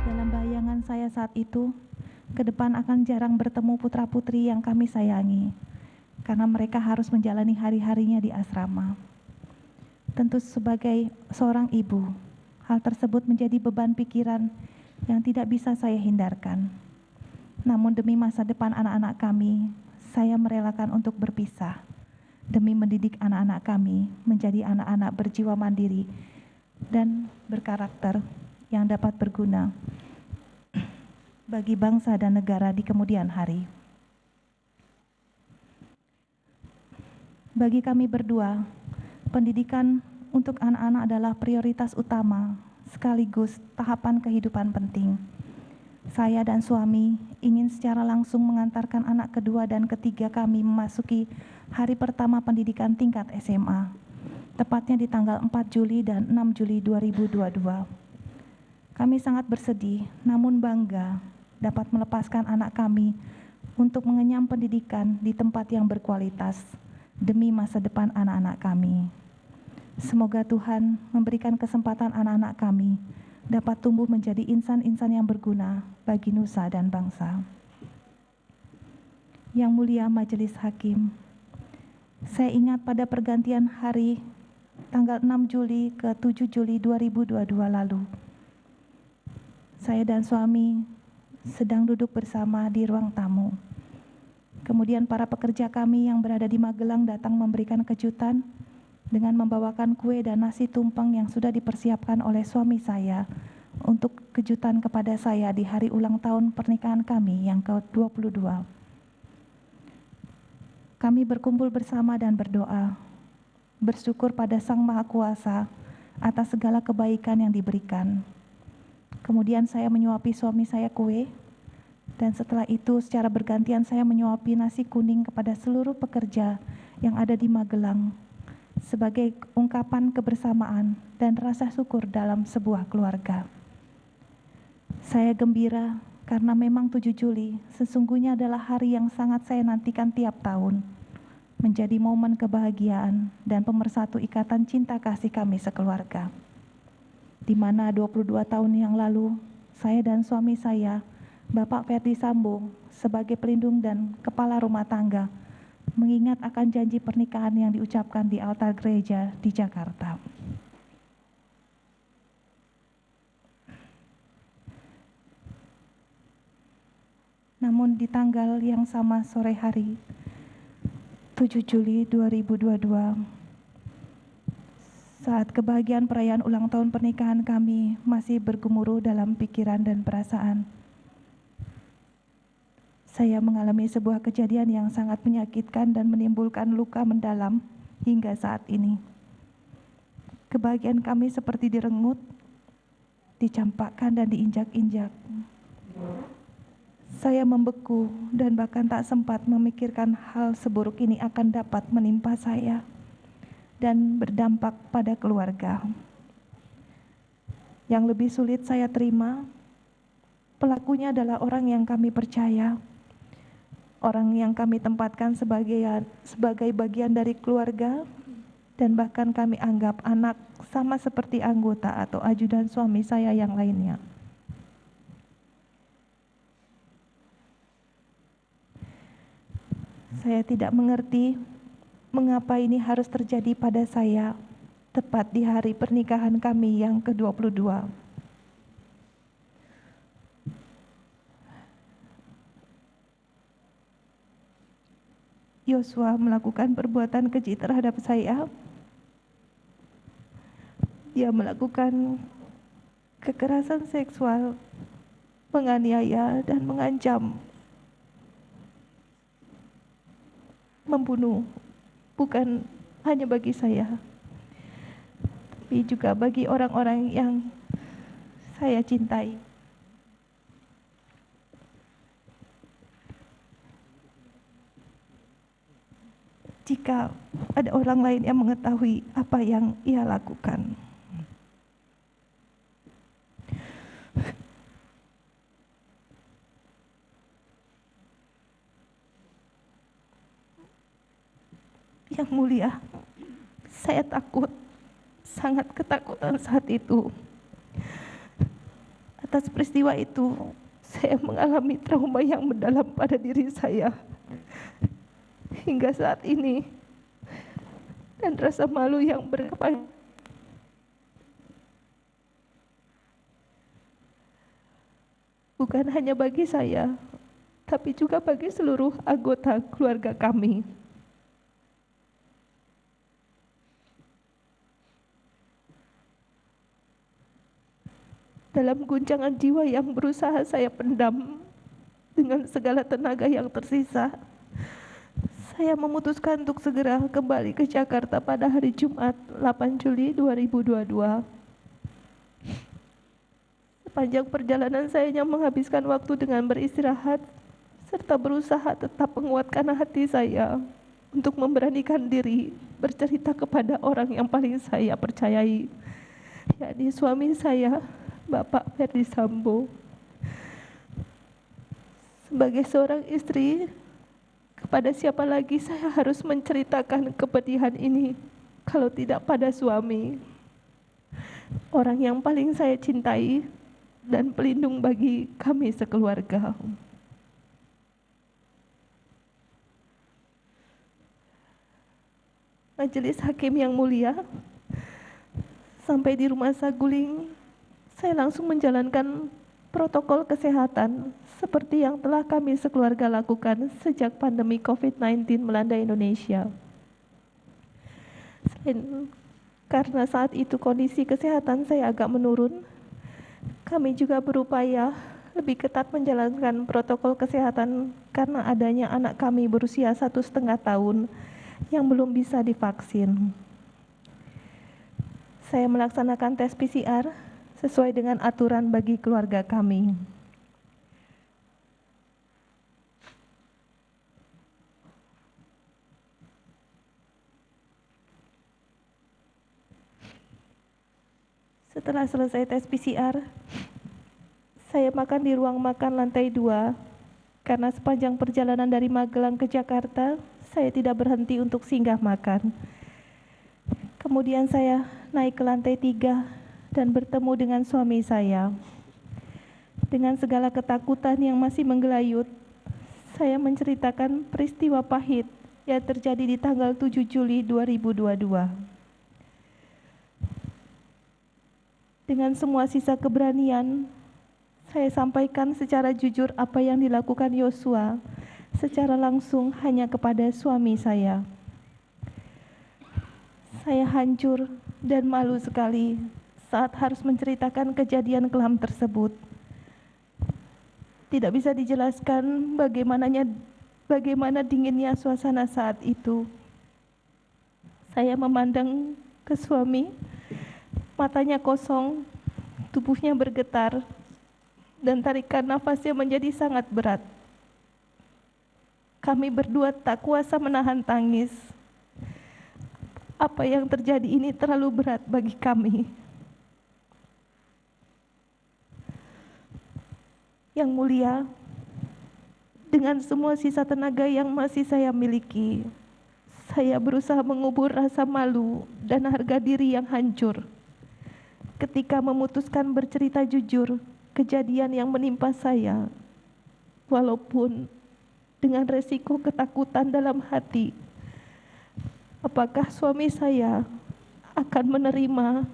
Dalam bayangan saya saat itu, ke depan akan jarang bertemu putra-putri yang kami sayangi, karena mereka harus menjalani hari-harinya di asrama. Tentu sebagai seorang ibu, hal tersebut menjadi beban pikiran yang tidak bisa saya hindarkan. Namun demi masa depan anak-anak kami, saya merelakan untuk berpisah, demi mendidik anak-anak kami menjadi anak-anak berjiwa mandiri dan berkarakter yang dapat berguna bagi bangsa dan negara di kemudian hari. Bagi kami berdua, pendidikan untuk anak-anak adalah prioritas utama sekaligus tahapan kehidupan penting. Saya dan suami ingin secara langsung mengantarkan anak kedua dan ketiga kami memasuki hari pertama pendidikan tingkat SMA, tepatnya di tanggal 4 Juli dan 6 Juli 2022. Kami sangat bersedih, namun bangga dapat melepaskan anak kami untuk mengenyam pendidikan di tempat yang berkualitas demi masa depan anak-anak kami. Semoga Tuhan memberikan kesempatan anak-anak kami dapat tumbuh menjadi insan-insan yang berguna bagi nusa dan bangsa. Yang mulia Majelis Hakim, saya ingat pada pergantian hari tanggal 6 Juli ke 7 Juli 2022 lalu, saya dan suami sedang duduk bersama di ruang tamu. Kemudian para pekerja kami yang berada di Magelang datang memberikan kejutan dengan membawakan kue dan nasi tumpeng yang sudah dipersiapkan oleh suami saya untuk kejutan kepada saya di hari ulang tahun pernikahan kami yang ke-22. Kami berkumpul bersama dan berdoa, bersyukur pada Sang Maha Kuasa atas segala kebaikan yang diberikan. Kemudian saya menyuapi suami saya kue, dan setelah itu secara bergantian saya menyuapi nasi kuning kepada seluruh pekerja yang ada di Magelang sebagai ungkapan kebersamaan dan rasa syukur dalam sebuah keluarga. Saya gembira karena memang 7 Juli sesungguhnya adalah hari yang sangat saya nantikan tiap tahun, menjadi momen kebahagiaan dan pemersatu ikatan cinta kasih kami sekeluarga. Di mana 22 tahun yang lalu, saya dan suami saya, Bapak Ferdi Sambo, sebagai pelindung dan kepala rumah tangga, mengingat akan janji pernikahan yang diucapkan di altar gereja di Jakarta. Namun di tanggal yang sama sore hari, 7 Juli 2022, saat kebahagiaan perayaan ulang tahun pernikahan kami masih bergemuruh dalam pikiran dan perasaan, saya mengalami sebuah kejadian yang sangat menyakitkan dan menimbulkan luka mendalam hingga saat ini. Kebahagiaan kami seperti direnggut, dicampakkan dan diinjak-injak. Saya membeku dan bahkan tak sempat memikirkan hal seburuk ini akan dapat menimpa saya dan berdampak pada keluarga. Yang lebih sulit saya terima, pelakunya adalah orang yang kami percaya, orang yang kami tempatkan sebagai bagian dari keluarga, dan bahkan kami anggap anak sama seperti anggota atau ajudan suami saya yang lainnya. Saya tidak mengerti mengapa ini harus terjadi pada saya tepat di hari pernikahan kami yang ke-22. Yosua melakukan perbuatan keji terhadap saya. Dia melakukan kekerasan seksual, menganiaya dan mengancam, membunuh, bukan hanya bagi saya, tapi juga bagi orang-orang yang saya cintai. Jika ada orang lain yang mengetahui apa yang ia lakukan. Yang mulia, saya takut, sangat ketakutan saat itu. Atas peristiwa itu, saya mengalami trauma yang mendalam pada diri saya hingga saat ini, dan rasa malu yang berkepanjangan. Bukan hanya bagi saya, tapi juga bagi seluruh anggota keluarga kami. Dalam guncangan jiwa yang berusaha saya pendam dengan segala tenaga yang tersisa, saya memutuskan untuk segera kembali ke Jakarta pada hari Jumat 8 Juli 2022. Sepanjang perjalanan saya hanya menghabiskan waktu dengan beristirahat serta berusaha tetap menguatkan hati saya untuk memberanikan diri bercerita kepada orang yang paling saya percayai, yakni suami saya, Bapak Ferdi Sambo. Sebagai seorang istri, kepada siapa lagi saya harus menceritakan kepedihan ini kalau tidak pada suami, orang yang paling saya cintai dan pelindung bagi kami sekeluarga. Majelis Hakim yang mulia, sampai di Rumah Saguling, saya langsung menjalankan protokol kesehatan seperti yang telah kami sekeluarga lakukan sejak pandemi COVID-19 melanda Indonesia. Karena saat itu kondisi kesehatan saya agak menurun, kami juga berupaya lebih ketat menjalankan protokol kesehatan karena adanya anak kami berusia 1,5 tahun yang belum bisa divaksin. Saya melaksanakan tes PCR sesuai dengan aturan bagi keluarga kami. Setelah selesai tes PCR, saya makan di ruang makan lantai 2 karena sepanjang perjalanan dari Magelang ke Jakarta, saya tidak berhenti untuk singgah makan. Kemudian saya naik ke lantai 3 dan bertemu dengan suami saya. Dengan segala ketakutan yang masih menggelayut, saya menceritakan peristiwa pahit yang terjadi di tanggal 7 Juli 2022. Dengan semua sisa keberanian, saya sampaikan secara jujur apa yang dilakukan Yosua secara langsung hanya kepada suami saya. Saya hancur dan malu sekali saat harus menceritakan kejadian kelam tersebut. Tidak bisa dijelaskan bagaimana dinginnya suasana saat itu. Saya memandang ke suami, matanya kosong, tubuhnya bergetar, dan tarikan nafasnya menjadi sangat berat. Kami berdua tak kuasa menahan tangis. Apa yang terjadi ini terlalu berat bagi kami. Yang mulia, dengan semua sisa tenaga yang masih saya miliki, saya berusaha mengubur rasa malu dan harga diri yang hancur ketika memutuskan bercerita jujur kejadian yang menimpa saya, walaupun dengan resiko ketakutan dalam hati, apakah suami saya akan menerima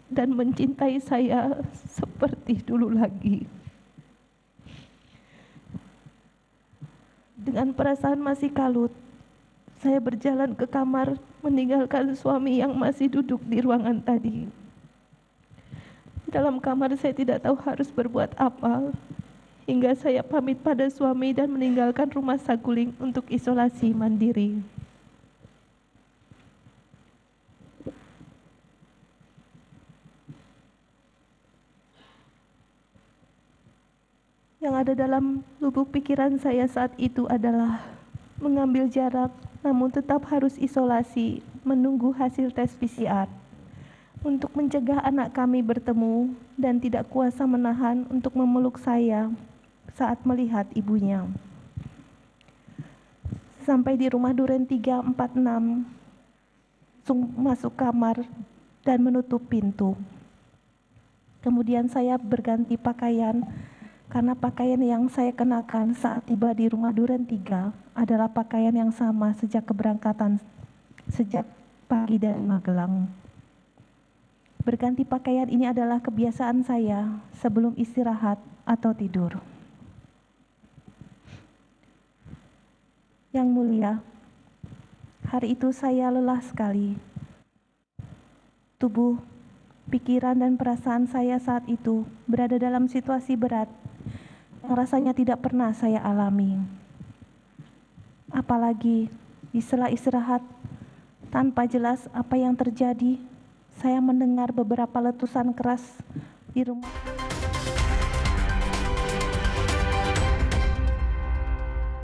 dan mencintai saya seperti dulu lagi. Dengan perasaan masih kalut, saya berjalan ke kamar meninggalkan suami yang masih duduk di ruangan tadi. Di dalam kamar saya tidak tahu harus berbuat apa, hingga saya pamit pada suami dan meninggalkan Rumah Saguling untuk isolasi mandiri. Yang ada dalam lubuk pikiran saya saat itu adalah mengambil jarak, namun tetap harus isolasi, menunggu hasil tes PCR untuk mencegah anak kami bertemu dan tidak kuasa menahan untuk memeluk saya saat melihat ibunya. Sampai di rumah Duren 346, langsung masuk kamar dan menutup pintu. Kemudian saya berganti pakaian, karena pakaian yang saya kenakan saat tiba di rumah Duren 3 adalah pakaian yang sama sejak keberangkatan, sejak pagi dari Magelang. Berganti pakaian ini adalah kebiasaan saya sebelum istirahat atau tidur. Yang mulia, hari itu saya lelah sekali. Tubuh, pikiran, dan perasaan saya saat itu berada dalam situasi berat yang rasanya tidak pernah saya alami. Apalagi di sela istirahat, tanpa jelas apa yang terjadi, saya mendengar beberapa letusan keras di rumah.